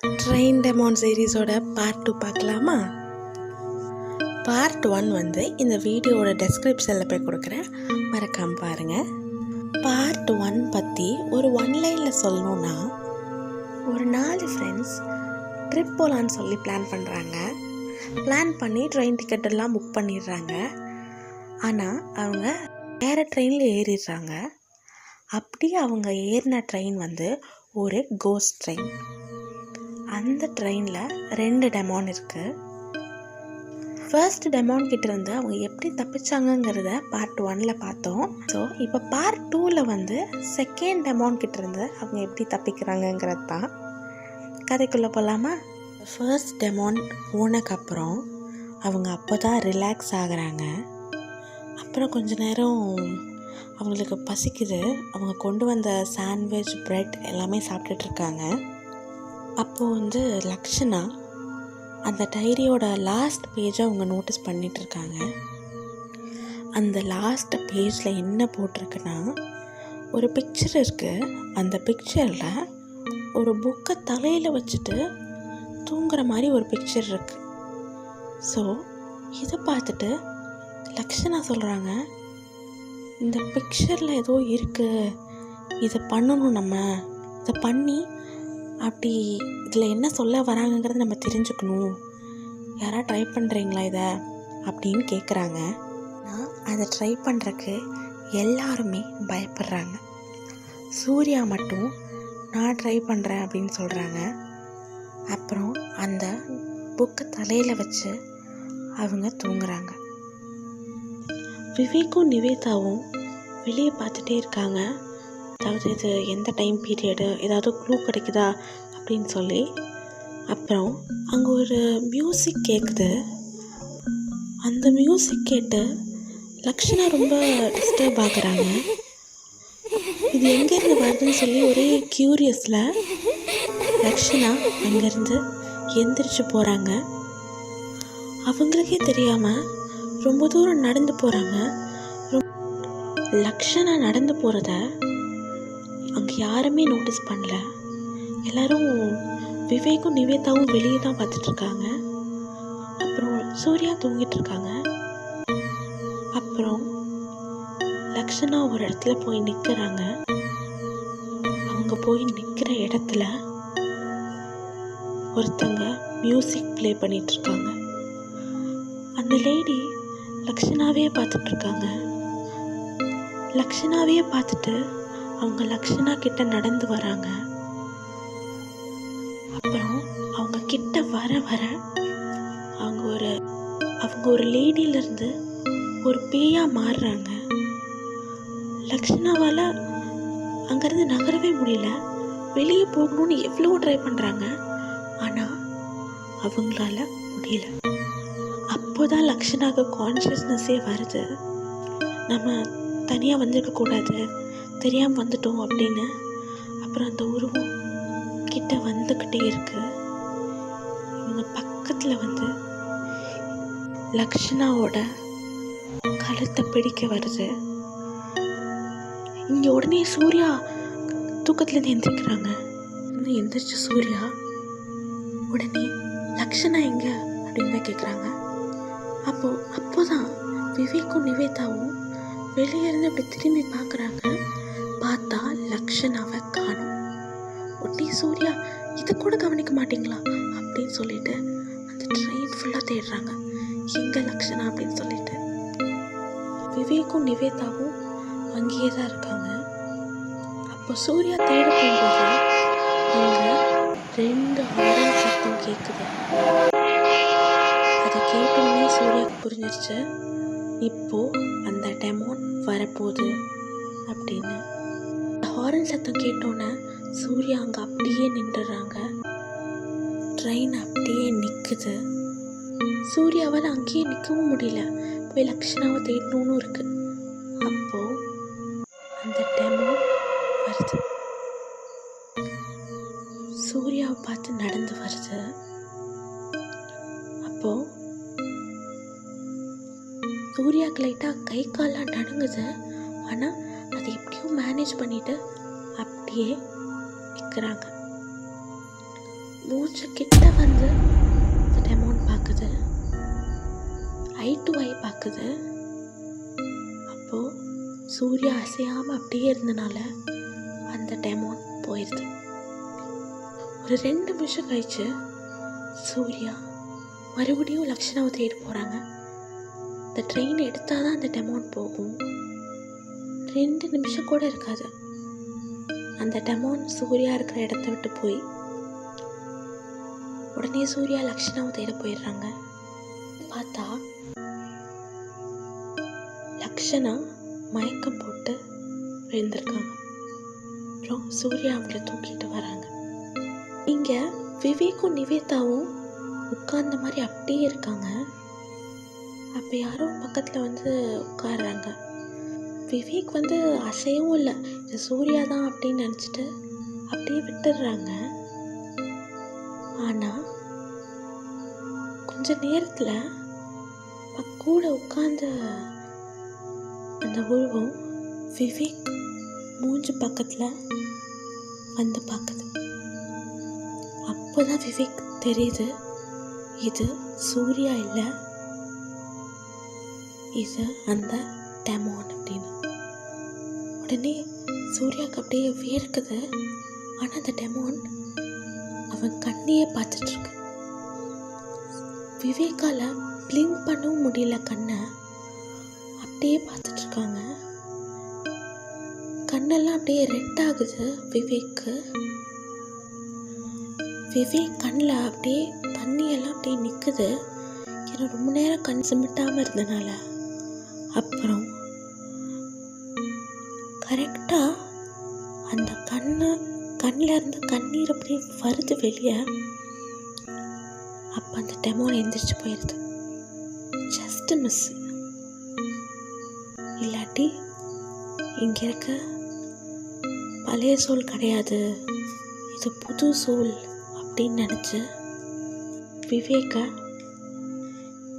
Train demon சீரீஸோட part 2 பார்க்கலாமா? Part 1 வந்து இந்த வீடியோவோட டெஸ்கிரிப்ஷனில் போய் கொடுக்குறேன், மறக்காமல் பாருங்கள். பார்ட் 1 பற்றி ஒரு ஒன்லைனில் சொல்லணுன்னா, ஒரு 4 ஃப்ரெண்ட்ஸ் ட்ரிப் போகலான்னு சொல்லி பிளான் பண்ணுறாங்க. பிளான் பண்ணி ட்ரெயின் டிக்கெட் எல்லாம் புக் பண்ணிடுறாங்க. ஆனால் அவங்க வேறு ட்ரெயினில் ஏறிடுறாங்க. அப்படி அவங்க ஏறின ட்ரெயின் வந்து ஒரு கோஸ்ட் ட்ரெயின். அந்த ட்ரெயினில் 2 டெமான் இருக்குது. ஃபர்ஸ்ட் டெமான் கிட்டேருந்து அவங்க எப்படி தப்பிச்சாங்கங்கிறத பார்ட் 1ல் பார்த்தோம். ஸோ இப்போ பார்ட் 2ல் வந்து செகண்ட் டெமான் கிட்டேருந்து அவங்க எப்படி தப்பிக்கிறாங்கங்கிறது தான். கதைக்குள்ளே போகலாமா? ஃபர்ஸ்ட் டெமான் போனதுக்கப்புறம் அவங்க அப்போ தான் ரிலாக்ஸ் ஆகுறாங்க. அப்புறம் கொஞ்ச நேரம் அவங்களுக்கு பசிக்குது. அவங்க கொண்டு வந்த சாண்ட்விச், ப்ரெட் எல்லாமே சாப்பிட்டுட்ருக்காங்க. அப்போது வந்து லக்ஷனா அந்த டைரியோட லாஸ்ட் பேஜை அவங்க நோட்டீஸ் பண்ணிகிட்ருக்காங்க. அந்த லாஸ்ட் பேஜில் என்ன போட்டிருக்குன்னா, ஒரு பிக்சர் இருக்குது. அந்த பிக்சரில் ஒரு புக்கை தலையில் வச்சுட்டு தூங்குற மாதிரி ஒரு பிக்சர் இருக்குது. ஸோ இதை பார்த்துட்டு லக்ஷனா சொல்கிறாங்க, இந்த பிக்சரில் ஏதோ இருக்குது, இதை பண்ணணும், நம்ம இதை பண்ணி அப்படி இதில் என்ன சொல்ல வராங்கங்கிறத நம்ம தெரிஞ்சுக்கணும், யாராவது ட்ரை பண்ணுறீங்களா இதை அப்படின்னு கேட்குறாங்க. ஆனால் அதை ட்ரை பண்ணுறக்கு எல்லாருமே பயப்படுறாங்க. சூர்யா மட்டும் நான் ட்ரை பண்ணுறேன் அப்படின்னு சொல்கிறாங்க. அப்புறம் அந்த புக்கை தலையில் வச்சு அவங்க தூங்குறாங்க. விவேக்கும் நிவேதாவும் வெளியே பார்த்துட்டே இருக்காங்க. அதாவது இது எந்த டைம் பீரியடு, ஏதாவது க்ளூ கிடைக்குதா அப்படின்னு சொல்லி. அப்புறம் அங்கே ஒரு மியூசிக் கேட்குது. அந்த மியூசிக் கேட்டு லக்ஷனா ரொம்ப டிஸ்டர்ப் ஆகுறாங்க. இது எங்கேருந்து வருதுன்னு சொல்லி ஒரே க்யூரியஸில் லக்ஷனா அங்கேருந்து எந்திரிச்சு போகிறாங்க. அவங்களுக்கே தெரியாமல் ரொம்ப தூரம் நடந்து போகிறாங்க. லக்ஷனா நடந்து போகிறத அங்கே யாருமே நோட்டீஸ் பண்ணல. எல்லோரும் விவேக்கும் நிவேதாவும் வெளியே தான் பார்த்துட்ருக்காங்க. அப்புறம் சூர்யா தூங்கிட்டு இருக்காங்க. அப்புறம் லக்ஷனா ஒரு இடத்துல போய் நிற்கிறாங்க. அவங்க போய் நிற்கிற இடத்துல ஒருத்தங்க மியூசிக் ப்ளே பண்ணிகிட்ருக்காங்க. அந்த லேடி லக்ஷனாவே பார்த்துட்ருக்காங்க. லக்ஷனாவே பார்த்துட்டு அவங்க லக்ஷனா கிட்ட நடந்து வராங்க. அப்புறம் அவங்க கிட்ட வர வர அவங்க ஒரு லேடியிலேருந்து ஒரு பேயாக மாறுறாங்க. லக்ஷனாவால் அங்கேருந்து நகரவே முடியல. வெளியே போகணுன்னு எவ்வளோ ட்ரை பண்ணுறாங்க, ஆனால் அவங்களால முடியல. அப்போதான் லக்ஷனாவுக்கு கான்ஷியஸ்னஸ்ஸே வருது, நம்ம தனியாக வந்திருக்கக்கூடாது, தெரியாமல் வந்துட்டோம் அப்படின்னு. அப்புறம் அந்த உருவம் கிட்ட வந்துக்கிட்டே இருக்கு. இவங்க பக்கத்தில் வந்து லக்ஷனாவோட கழுத்தை பிடிக்க வருது. இங்கே உடனே சூர்யா தூக்கத்துலேருந்து எந்திரிக்கிறாங்க. எந்திரிச்ச சூர்யா உடனே லக்ஷனா எங்க அப்படின்னு தான் கேட்குறாங்க. அப்போதான் விவேக்கும் நிவேதாவும் வெளியே இருந்து அப்படி திரும்பி பார்க்குறாங்க. பார்த்தா லக்ஷனாவை காணும். உடனே சூர்யா இதை கூட கவனிக்க மாட்டீங்களா அப்படின்னு சொல்லிட்டு அந்த ட்ரெயின் ஃபுல்லாக தேடுறாங்க, எங்கே லக்ஷனா அப்படின்னு சொல்லிட்டு. விவேக்கும் நிவேதாவும் அங்கேயே தான் இருக்காங்க. அப்போ சூர்யா தேட போகும்போது அங்கே 2 ஹாரன் சத்தம் கேட்குது. அதை கேட்டோன்னே சூர்யாவுக்கு புரிஞ்சிருச்சு, இப்போது அந்த டெமான் வரப்போகுது அப்படின்னு. ஹாரன் சத்தம் கேட்டோன்னே சூர்யா அங்கே அப்படியே நின்றுறாங்க. ட்ரெயின் அப்படியே நிற்குது. சூர்யாவால் அங்கேயே நிற்கவும் முடியல, போய் லக்ஷனாவை தேடணும்னு இருக்குது. அப்போது அந்த டெமான் வருது. சூர்யாவை பார்த்து நடந்து வருது. அப்போது சூர்யாவுக்கு லைட்டாக கை கால்லாம் நடுங்குது. ஆனால் அதை எப்படியும் மேனேஜ் பண்ணிவிட்டு அப்படியே நிற்கிறாங்க. மூச்சு கிட்ட வந்து அந்த டெமோன் பார்க்குது, ஐ டு ஐ பார்க்குது. அப்போது சூர்யா அசையாமல் அப்படியே இருந்தனால அந்த டெமோன் போயிடுது. ஒரு 2 நிமிஷம் கழிச்சு சூர்யா மறுபடியும் லக்ஷனாவை தேடி போகிறாங்க. இந்த ட்ரெயின் எடுத்தால் தான் அந்த டெமோன் போகும். 2 நிமிஷம் கூட இருக்காது, அந்த டெமோன் சூர்யா இருக்கிற இடத்த விட்டு போய் உடனே சூர்யா லக்ஷனாவை தேட போயிடுறாங்க. பார்த்தா லக்ஷனா மயக்கம் போட்டு விழுந்திருக்காங்க. அப்புறம் சூர்யா அவங்கள தூக்கிட்டு வராங்க. இங்கே விவேக்கும் நிவேதாவும் உட்கார்ந்த மாதிரி அப்படியே இருக்காங்க. அப்போ யாரோ பக்கத்தில் வந்து உட்காடுறாங்க. விவேக் வந்து அசையவும் இல்லை, இது சூர்யா தான் அப்படின்னு நினச்சிட்டு அப்படியே விட்டுடுறாங்க. ஆனால் கொஞ்ச நேரத்தில் கூட உட்கார்ந்த அந்த உருவம் விவேக் மூஞ்சி பக்கத்தில் வந்து பார்க்குது. அப்போதான் விவேக் தெரியுது, இது சூர்யா இல்லை, இது அந்த டெமோன் அப்படின்னு. உடனே சூர்யாவுக்கு அப்படியே வேர்க்குது. ஆனால் அந்த டெமோன் அவன் கண்ணையே பார்த்துட்ருக்கு. விவேக்கால பிளிங்க் பண்ணவும் முடியல, கண்ணை அப்படியே பார்த்துட்ருக்காங்க. கண்ணெல்லாம் அப்படியே ரெட் ஆகுது விவேக்கு. விவேக் கண்ணில் அப்படியே தண்ணியெல்லாம் அப்படியே நிற்குது. ஏன்னா ரொம்ப நேரம் கண் சிமிட்டாமல் இருந்தனால. அப்புறம் கரெக்டாக அந்த கண்ணில் இருந்து கண்ணீர் அப்படியே வருது வெளியே. அப்போ அந்த டெமோன் எந்திரிச்சு போயிடுது. Just miss. இல்லாட்டி இங்கே இருக்க பழைய சோல் கிடையாது, இது புது சோல் அப்படின்னு நினச்சி விவேக்க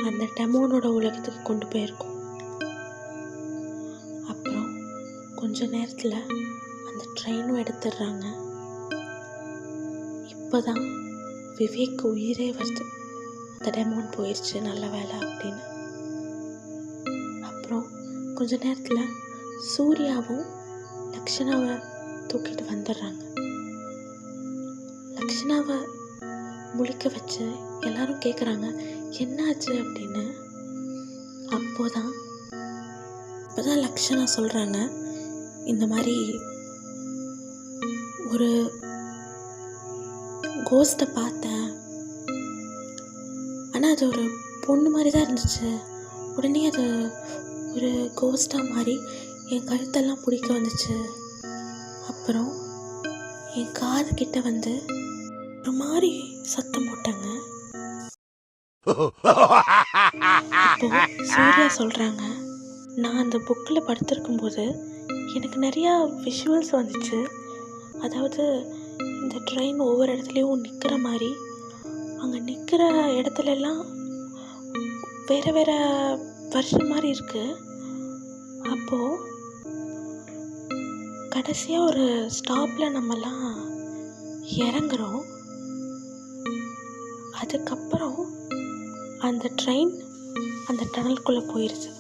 அந்த டெமோனோட உலகத்துக்கு கொண்டு போயிருக்கோம். அப்புறம் கொஞ்ச நேரத்தில் அந்த ட்ரெயினும் எடுத்துடுறாங்க. இப்போதான் விவேக் உயிரே வருது, அந்த டெமோன் போயிடுச்சு, நல்ல வேலை அப்படின்னு. அப்புறம் கொஞ்ச நேரத்தில் சூர்யாவும் லக்ஷனாவை தூக்கிட்டு வந்துடுறாங்க. லக்ஷனாவை முழிக்க வச்சு எல்லாரும் கேட்குறாங்க என்னாச்சு அப்படின்னு. அப்போதான் லக்ஷனா சொல்கிறாங்க, இந்த மாதிரி ஒரு கோஸ்ட்டை பார்த்தேன், ஆனால் அது ஒரு பொண்ணு மாதிரி தான் இருந்துச்சு. உடனே அது ஒரு கோஸ்ட்டாக மாதிரி என் கழுத்தெல்லாம் பிடிக்க வந்துச்சு. அப்புறம் என் காது கிட்ட வந்து ஒரு மாதிரி சத்தம் போட்டாங்க. அப்போ சூர்யா சொல்கிறாங்க, நான் அந்த புக்கில் படுத்திருக்கும்போது எனக்கு நிறையா விஷுவல்ஸ் வந்துச்சு. அதாவது இந்த ட்ரெயின் ஒவ்வொரு இடத்துலையும் நிற்கிற மாதிரி, அங்கே நிற்கிற இடத்துலலாம் வேறு வேறு வருஷம் மாதிரி இருக்குது. அப்போது கடைசியாக ஒரு ஸ்டாப்பில் நம்மலாம் இறங்குறோம். அதுக்கப்புறம் அந்த ட்ரெயின் அந்த டனலுக்குள்ளே போயிடுச்சு.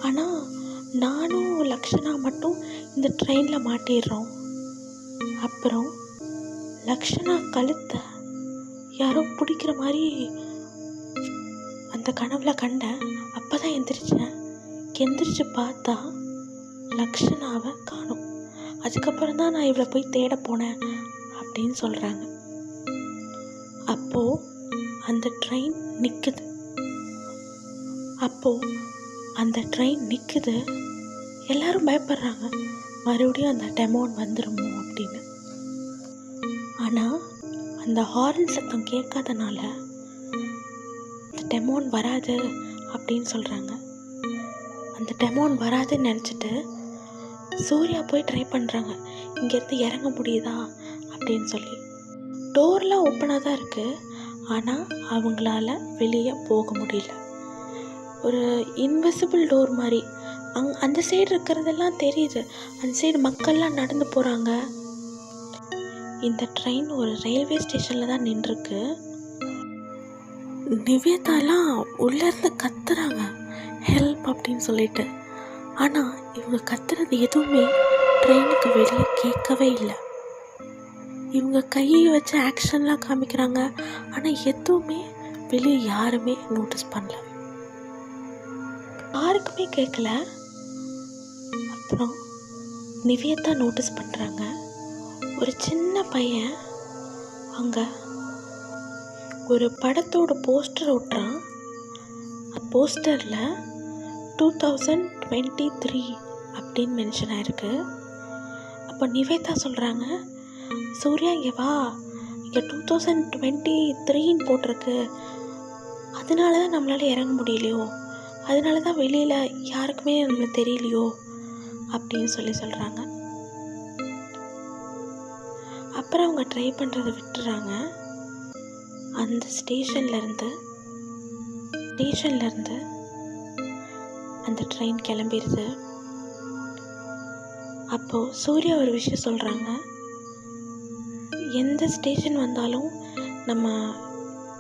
ஆனால் நானும் லக்ஷனா மட்டும் இந்த ட்ரெயினில் மாட்டிடுறோம். அப்புறம் லக்ஷனா கழுத்தை யாரோ பிடிக்கிற மாதிரி அந்த கனவுல கண்டேன். அப்போ தான் எந்திரிச்சு பார்த்தா லக்ஷனாவை காணோம். அதுக்கப்புறம் தான் நான் இவளை போய் தேட போனேன் அப்படின்னு சொல்கிறாங்க. அப்போது அந்த ட்ரெயின் நிற்குது. எல்லாரும் பயப்படுறாங்க, மறுபடியும் அந்த டெமோன் வந்துடுமோ அப்படின்னு. ஆனால் அந்த ஹார்ன் சத்தம் கேட்காதனால அந்த டெமோன் வராது அப்படின்னு சொல்கிறாங்க. அந்த டெமோன் வராதுன்னு நினச்சிட்டு சூர்யா போய் ட்ரை பண்ணுறாங்க, இங்கேருந்து இறங்க முடியுதா அப்படின்னு சொல்லி. டோர்லாம் ஓப்பனாக தான் இருக்குது, ஆனால் அவங்களால வெளியே போக முடியல. ஒரு இன்விசிபிள் டோர் மாதிரி அந்த சைடு இருக்கிறதெல்லாம் தெரியுது. அந்த சைடு மக்கள்லாம் நடந்து போகிறாங்க. இந்த ட்ரெயின் ஒரு ரயில்வே ஸ்டேஷனில் தான் நின்றுருக்கு. நிவேதாலாம் உள்ளேருந்து கத்துறாங்க ஹெல்ப் அப்படின்னு சொல்லிட்டு. ஆனால் இவங்க கத்துறது எதுவுமே ட்ரெயினுக்கு வெளியே கேட்கவே இல்லை. இவங்க கையை வச்சு ஆக்ஷன்லாம் காமிக்கிறாங்க, ஆனால் எதுவுமே வெளியே யாருமே நோட்டீஸ் பண்ணல, யாருக்குமே கேட்கல. அப்புறம் நிவேதா நோட்டீஸ் பண்ணுறாங்க, ஒரு சின்ன பையன் அங்கே ஒரு படத்தோட போஸ்டர் ஒட்டுறான். போஸ்டரில் 2023 அப்படின்னு மென்ஷன் ஆகிருக்கு. அப்போ நிவேதா சொல்கிறாங்க, சூர்யா இங்கே வா, இங்கே 2023 போட்டிருக்கு, அதனால தான் நம்மளால் இறங்க முடியலையோ, அதனால தான் வெளியில் யாருக்குமே நம்மளுக்கு தெரியலையோ அப்படின்னு சொல்கிறாங்க. அப்புறம் அவங்க ட்ரை பண்ணுறதை விட்டுறாங்க. அந்த ஸ்டேஷன்லேருந்து அந்த ட்ரெயின் கிளம்பிடுது. அப்போது சூர்யா ஒரு விஷயம் சொல்கிறாங்க, எந்த ஸ்டேஷன் வந்தாலும் நம்ம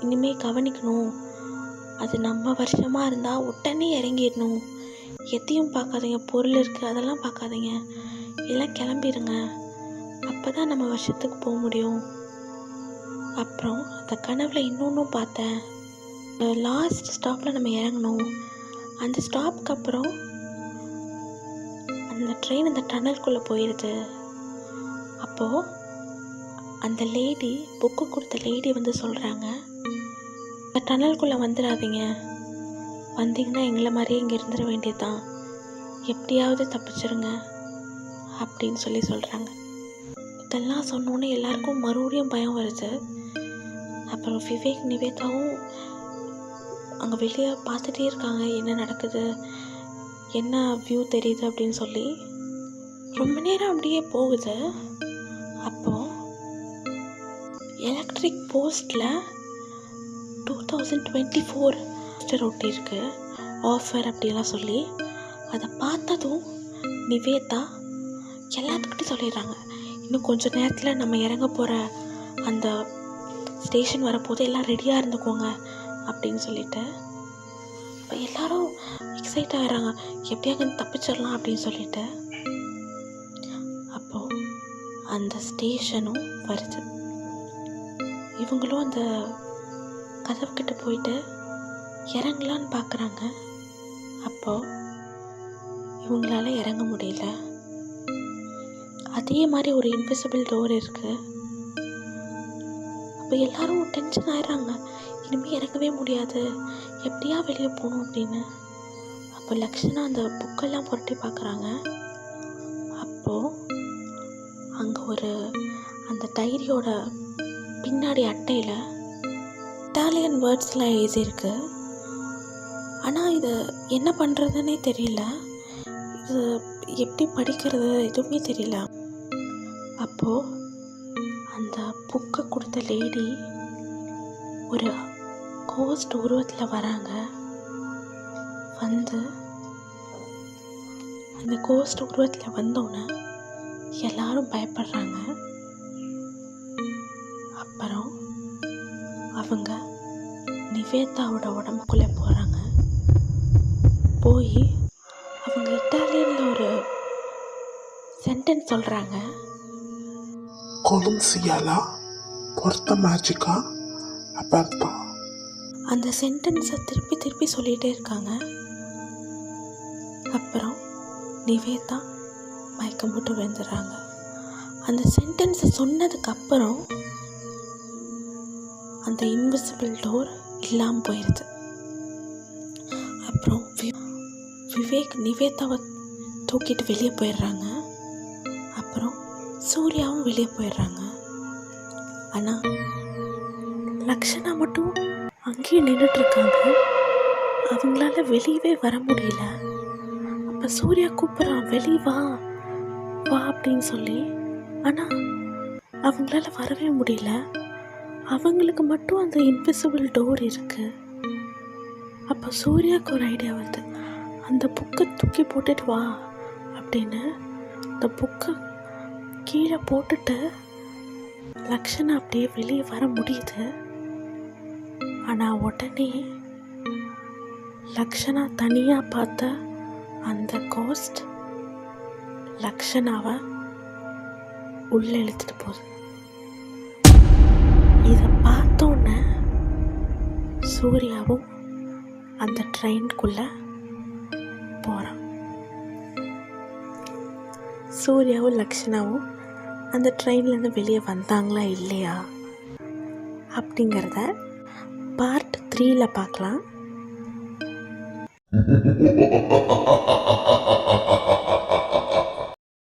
இனிமேல் கவனிக்கணும், அது நம்ம வருஷமாக இருந்தால் உடனே இறங்கிடணும், எதையும் பார்க்காதீங்க, பொருள் இருக்குது அதெல்லாம் பார்க்காதீங்க, எல்லாம் கிளம்பிடுங்க, அப்போ தான் நம்ம வருஷத்துக்கு போக முடியும். அப்புறம் அந்த கனவில் இன்னொன்றும் பார்த்தேன், லாஸ்ட் ஸ்டாப்பில் நம்ம இறங்கணும், அந்த ஸ்டாப்புக்கு அப்புறம் அந்த ட்ரெயின் அந்த டனலுக்குள்ளே போயிடுது. அப்போது அந்த லேடி, புக்கு கொடுத்த லேடி வந்து சொல்கிறாங்க, இந்த டனலுக்குள்ளே வந்துடாதீங்க, வந்தீங்கன்னா எங்களை மாதிரியே இங்கே இருந்துட வேண்டியது தான், எப்படியாவது தப்பிச்சிருங்க அப்படின்னு சொல்கிறாங்க. இதெல்லாம் சொன்னோன்னே எல்லாருக்கும் மறுபடியும் பயம் வருது. அப்புறம் விவேக் நிவேதாவும் அங்கே வெளியே பார்த்துட்டே இருக்காங்க, என்ன நடக்குது, என்ன வியூ தெரியுது அப்படின்னு சொல்லி. ரொம்ப நேரம் அப்படியே போகுது. அப்போது எலக்ட்ரிக் போஸ்டில் 2024 ஒட்டியிருக்கு, ஆஃபர் அப்படிலாம் சொல்லி. அதை பார்த்ததும் நிவேதா எல்லாத்துக்கிட்டையும் சொல்லிடுறாங்க, இன்னும் கொஞ்சம் நேரத்தில் நம்ம இறங்க போகிற அந்த ஸ்டேஷன் வரப்போது எல்லாம் ரெடியாக இருந்துக்கோங்க அப்படின்னு சொல்லிட்டு. இப்போ எல்லோரும் எக்ஸைட் ஆகிறாங்க, எப்படியாவது தப்பிச்சிடலாம் அப்படின்னு சொல்லிட்டு. அப்போது அந்த ஸ்டேஷனும் வருது. இவங்களும் அந்த கதவுக்கிட்ட போயிட்டு இறங்கலான்னு பார்க்குறாங்க. அப்போது இவங்களால இறங்க முடியல. அதே மாதிரி ஒரு இன்விசிபிள் டோர் இருக்குது. அப்போ எல்லோரும் டென்ஷன் ஆயிடுறாங்க, இனிமேல் இறங்கவே முடியாது, எப்படியா வெளியே போகணும் அப்படின்னு. அப்போ லக்ஷனா அந்த புக்கெல்லாம் புரட்டி பார்க்குறாங்க. அப்போது அங்கே ஒரு அந்த டைரியோட பின்னாடி அட்டையில் இட்டாலியன் வேர்ட்ஸ்லாம் எழுதியிருக்கு. ஆனால் இது என்ன பண்ணுறதுன்னே தெரியல, இது எப்படி படிக்கிறது எதுவுமே தெரியல. அப்போது அந்த புக்கை கொடுத்த லேடி ஒரு கோஸ்ட் உருவத்தில் வராங்க. வந்து அந்த கோஸ்ட் உருவத்தில் வந்தோன்னே எல்லாரும் பயப்படுறாங்க. அப்புறம் அவங்க நிவேதாவோட உடம்புக்குள்ளே போகிறாங்க. போய் அவங்க இட்டாலியனில் ஒரு சென்டென்ஸ் சொல்கிறாங்க, கொலம்சியாலா பொர்த்த மேஜிக்கா அபர்த்தா. அந்த சென்டென்ஸை திருப்பி திருப்பி சொல்லிகிட்டே இருக்காங்க. அப்புறம் நிவேதா மயக்கம் போட்டு விழுந்துடுறாங்க. அந்த சென்டென்ஸை சொன்னதுக்கப்புறம் அந்த இன்விசிபிள் டோர் இல்லாமல் போயிடுது. அப்புறம் விவேக் நிவேதாவை தூக்கிட்டு வெளியே போயிடுறாங்க. அப்புறம் சூர்யாவும் வெளியே போயிடுறாங்க. ஆனால் லக்ஷனா மட்டும் அங்கேயே நின்றுட்டுருக்காங்க. அவங்களால வெளியவே வர முடியல. அப்போ சூர்யா கூப்பிட்றான், வெளியே வா வா அப்படின்னு சொல்லி. ஆனால் அவங்களால வரவே முடியல. அவங்களுக்கு மட்டும் அந்த இன்விசிபிள் டோர் இருக்குது. அப்போ சூர்யாவுக்கு ஒரு ஐடியா வருது, அந்த புக்கை தூக்கி போட்டுட்டு வா அப்படின்னு. அந்த புக்கை கீழே போட்டுட்டு லக்ஷனா அப்படியே வெளியே வர முடியுது. ஆனால் உடனே லக்ஷனா தனியாக பார்த்த அந்த கோஸ்ட் லக்ஷனாவை உள்ளே இழுத்துட்டு போகுது. இதை பார்த்தோன்னே சூர்யாவும் அந்த ட்ரெயின்குள்ளே போகிறான். சூர்யாவும் லக்ஷனாவும் அந்த ட்ரெயின்லேருந்து வெளியே வந்தாங்களா இல்லையா அப்படிங்கிறத பார்ட் 3ல் பார்க்கலாம்.